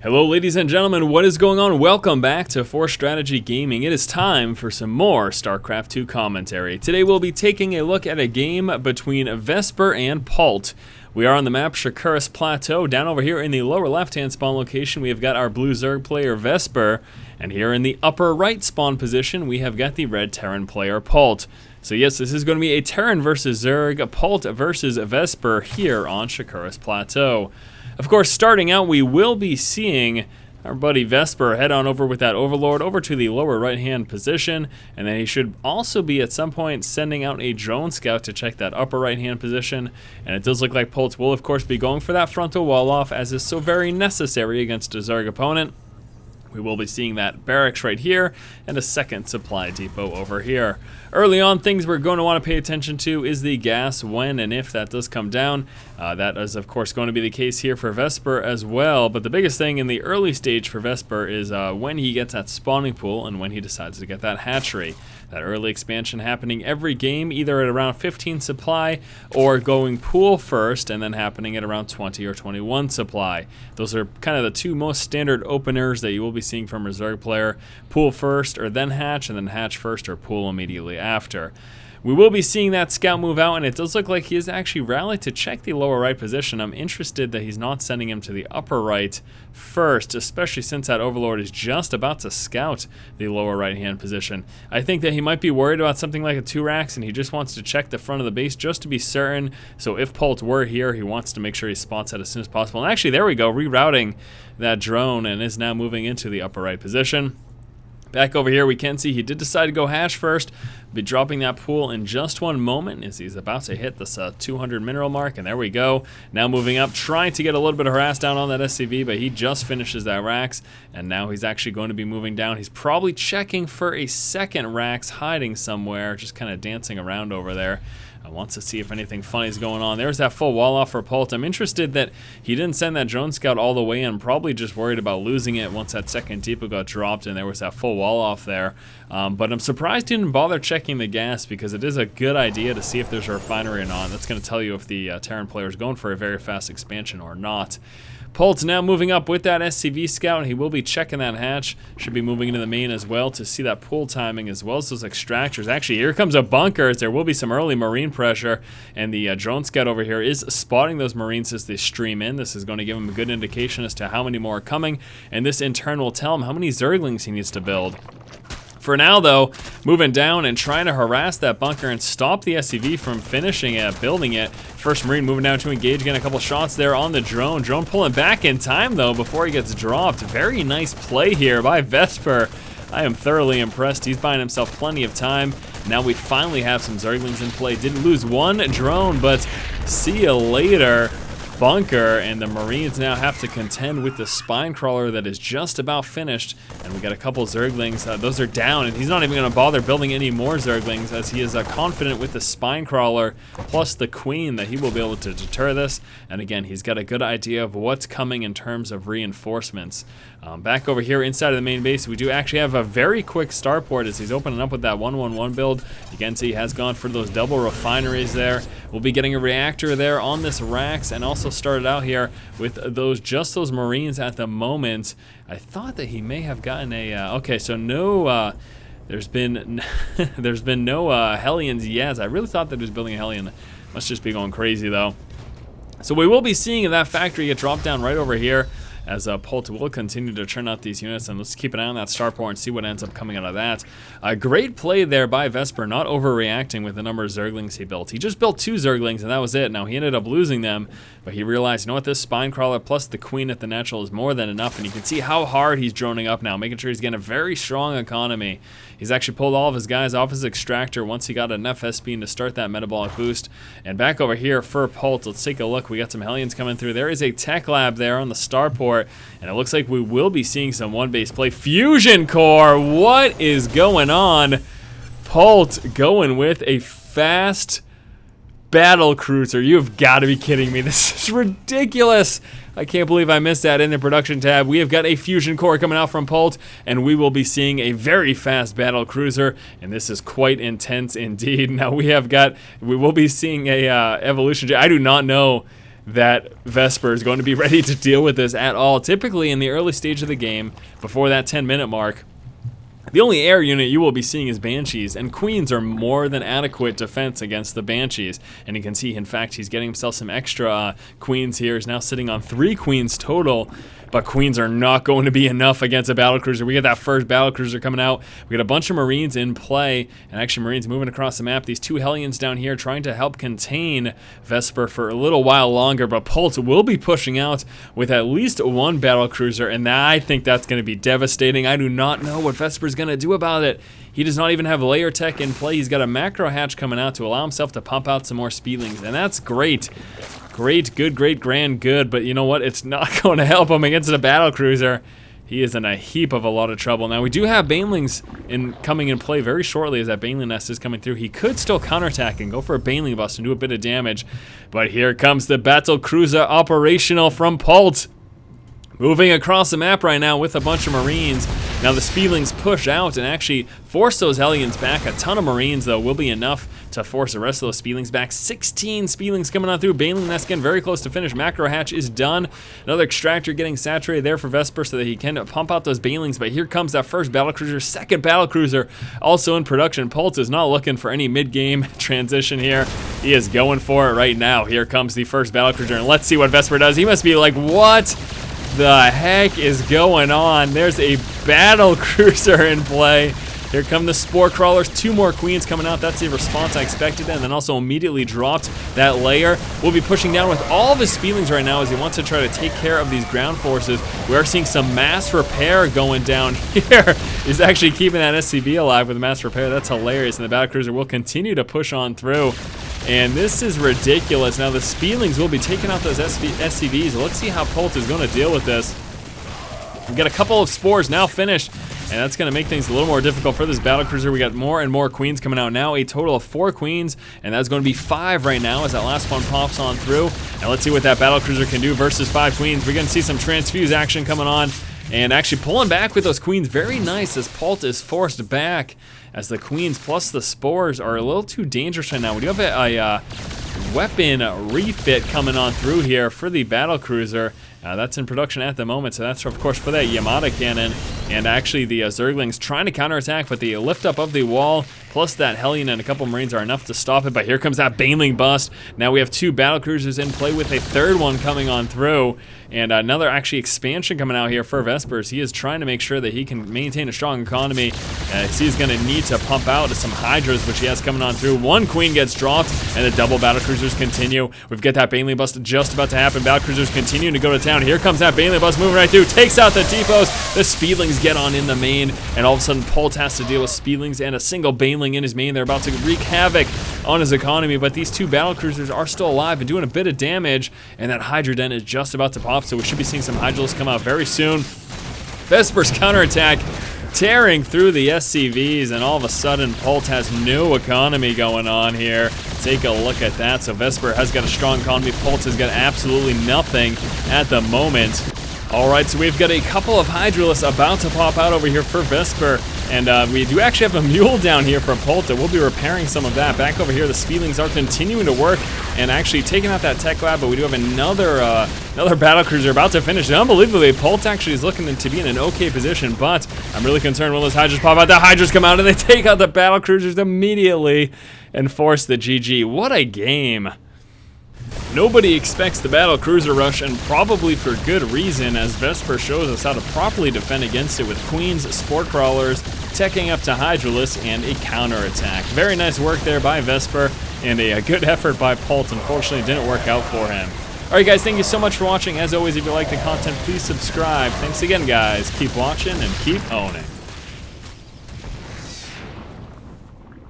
Hello ladies and gentlemen, what is going on? Welcome back to Force Strategy Gaming. It is time for some more StarCraft 2 commentary. Today we'll be taking a look at a game between Vesper and Polt. We are on the map Shakuras Plateau. Down over here in the lower left-hand spawn location, we have got our blue Zerg player Vesper. And here in the upper right spawn position, we have got the red Terran player Polt. So yes, this is going to be a Terran versus Zerg, Polt versus Vesper here on Shakuras Plateau. Of course, starting out, we will be seeing our buddy Vesper head on over with that Overlord over to the lower right-hand position, and then he should also be at some point sending out a drone scout to check that upper right-hand position. And it does look like Polt will, of course, be going for that frontal wall-off, as is so very necessary against a Zerg opponent. We will be seeing that barracks right here and a second supply depot over here. Early on, things we're going to want to pay attention to is the gas when and if that does come down. That is, of course, going to be the case here for Vesper as well. But the biggest thing in the early stage for Vesper is when he gets that spawning pool and when he decides to get that hatchery. That early expansion happening every game, either at around 15 supply or going pool first and then happening at around 20 or 21 supply. Those are kind of the two most standard openers that you will be seeing from a Zerg player. Pool first or then hatch, and then hatch first or pool immediately after. We will be seeing that scout move out, and it does look like he is actually rallied to check the lower right position. I'm interested that he's not sending him to the upper right first, especially since that Overlord is just about to scout the lower right-hand position. I think that he might be worried about something like a 2-Rax, and he just wants to check the front of the base just to be certain. So if Polt were here, he wants to make sure he spots that as soon as possible. And actually, there we go, rerouting that drone and is now moving into the upper right position. Back over here, we can see he did decide to go hash first. Be dropping that pool in just one moment as he's about to hit this 200 mineral mark, and there we go. Now moving up, trying to get a little bit of harass down on that SCV, but he just finishes that Rax, and now he's actually going to be moving down. He's probably checking for a second Rax hiding somewhere, just kind of dancing around over there. Wants to see if anything funny is going on. There's that full wall off for Polt. I'm interested that he didn't send that drone scout all the way in, probably just worried about losing it once that second depot got dropped and there was that full wall off there. But I'm surprised he didn't bother checking the gas, because it is a good idea to see if there's a refinery or not. That's going to tell you if the Terran player is going for a very fast expansion or not. Polt's now moving up with that SCV scout, and he will be checking that hatch. Should be moving into the main as well to see that pool timing as well as those extractors. Actually, here comes a bunker. There will be some early marine pressure, and the drone scout over here is spotting those marines as they stream in. This is going to give him a good indication as to how many more are coming, and this in turn will tell him how many Zerglings he needs to build. For now, though, moving down and trying to harass that bunker and stop the SCV from finishing it, building it. First Marine moving down to engage, getting a couple shots there on the drone. Drone pulling back in time, though, before he gets dropped. Very nice play here by Vesper. I am thoroughly impressed. He's buying himself plenty of time. Now we finally have some Zerglings in play. Didn't lose one drone, but see you later. Bunker, and the Marines now have to contend with the spine crawler that is just about finished, and we got a couple Zerglings. Those are down, and he's not even going to bother building any more Zerglings, as he is confident with the spine crawler plus the queen that he will be able to deter this. And again, he's got a good idea of what's coming in terms of reinforcements. Back over here inside of the main base, we do actually have a very quick starport as he's opening up with that 1-1-1 build. You can see he has gone for those double refineries there. We'll be getting a reactor there on this Rax, and also started out here with those Marines at the moment. I thought that he may have gotten a okay, so no there's been no Hellions yet. I really thought that he was building a Hellion. Must just be going crazy though. So we will be seeing that factory get dropped down right over here, as Polt will continue to churn out these units, and let's keep an eye on that starport and see what ends up coming out of that. A great play there by Vesper, not overreacting with the number of Zerglings he built. He just built 2 Zerglings, and that was it. Now, he ended up losing them, but he realized, you know what, this spine crawler plus the queen at the natural is more than enough, and you can see how hard he's droning up now, making sure he's getting a very strong economy. He's actually pulled all of his guys off his extractor once he got enough SP to start that metabolic boost. And back over here for Polt, let's take a look. We got some Hellions coming through. There is a tech lab there on the starport, and it looks like we will be seeing some one-base play. Fusion core, what is going on? Polt going with a fast battle cruiser. You've got to be kidding me. This is ridiculous. I can't believe I missed that in the production tab. We have got a fusion core coming out from Polt, and we will be seeing a very fast battle cruiser, and this is quite intense indeed. Now we will be seeing a evolution. I do not know that Vesper is going to be ready to deal with this at all. Typically in the early stage of the game, before that 10-minute mark, the only air unit you will be seeing is Banshees, and Queens are more than adequate defense against the Banshees. And you can see, in fact, he's getting himself some extra Queens here. He's now sitting on 3 Queens total, but Queens are not going to be enough against a battlecruiser. We get that first battlecruiser coming out. We got a bunch of Marines in play, and actually Marines moving across the map. These 2 Hellions down here trying to help contain Vesper for a little while longer, but Polt will be pushing out with at least 1 battlecruiser, and I think that's going to be devastating. I do not know what Vesper's going to do about it. He does not even have layer tech in play. He's got a macro hatch coming out to allow himself to pump out some more speedlings, and that's great. Great, good, great, grand, good, but you know what? It's not going to help him against a battlecruiser. He is in a heap of a lot of trouble. Now, we do have Banelings coming in play very shortly as that Baneling nest is coming through. He could still counterattack and go for a Baneling bust and do a bit of damage, but here comes the battlecruiser operational from Polt. Moving across the map right now with a bunch of Marines. Now the Speedlings push out and actually force those Hellions back. A ton of Marines, though, will be enough to force the rest of those Speedlings back. 16 Speedlings coming on through. Baneling Nest getting very close to finish. Macro Hatch is done. Another Extractor getting saturated there for Vesper so that he can pump out those Banelings. But here comes that first battlecruiser, second battlecruiser, also in production. Polt is not looking for any mid-game transition here. He is going for it right now. Here comes the first battlecruiser, and let's see what Vesper does. He must be like, what the heck is going on? There's a battle cruiser in play. Here come the Spore Crawlers, 2 more Queens coming out. That's the response I expected, and then also immediately dropped that layer. We'll be pushing down with all of his Speedlings right now as he wants to try to take care of these ground forces. We are seeing some mass repair going down here. He's actually keeping that SCV alive with mass repair. That's hilarious, and the battlecruiser will continue to push on through. And this is ridiculous. Now the Speedlings will be taking out those SCVs. Let's see how Polt is going to deal with this. We got a couple of spores now finished, and that's going to make things a little more difficult for this battlecruiser. We got more and more Queens coming out now, a total of 4 Queens, and that's going to be 5 right now as that last one pops on through. And let's see what that battlecruiser can do versus 5 Queens. We're going to see some transfuse action coming on, and actually pulling back with those Queens. Very nice as Polt is forced back, as the Queens plus the spores are a little too dangerous right now. We do have a weapon refit coming on through here for the battlecruiser. That's in production at the moment, so that's of course for that Yamada cannon. And actually the Zerglings trying to counterattack, but the lift up of the wall plus that Hellion and a couple Marines are enough to stop it. But here comes that Baneling bust. Now we have 2 battlecruisers in play with a 3rd one coming on through. And another actually expansion coming out here for Vespers. He is trying to make sure that he can maintain a strong economy. He's going to need to pump out some Hydras, which he has coming on through. 1 Queen gets dropped, and the double battlecruisers continue. We've got that Baneling bust just about to happen. Battlecruisers continuing to go to town. Here comes that Baneling bust moving right through. Takes out the depots. The Speedlings get on in the main, and all of a sudden Polt has to deal with Speedlings and a single Baneling in his main. They're about to wreak havoc on his economy, but these 2 battlecruisers are still alive and doing a bit of damage, and that Hydra Den is just about to pop, so we should be seeing some Hydrals come out very soon. Vesper's counterattack tearing through the SCVs, and all of a sudden Polt has no economy going on here. Take a look at that. So Vesper has got a strong economy. Polt has got absolutely nothing at the moment. Alright, so we've got a couple of Hydralists about to pop out over here for Vesper, and we do actually have a Mule down here from Polt. We'll be repairing some of that. Back over here, the Speedlings are continuing to work and actually taking out that Tech Lab, but we do have another battlecruiser about to finish. And unbelievably, Polt actually is looking to be in an okay position, but I'm really concerned when those Hydras pop out. The Hydras come out and they take out the battlecruisers immediately and force the GG. What a game. Nobody expects the battle cruiser rush, and probably for good reason, as Vesper shows us how to properly defend against it with Queens, Spore Crawlers, teching up to Hydralisk, and a counterattack. Very nice work there by Vesper, and a good effort by Polt. Unfortunately, it didn't work out for him. Alright guys, thank you so much for watching. As always, if you like the content, please subscribe. Thanks again guys. Keep watching and keep owning.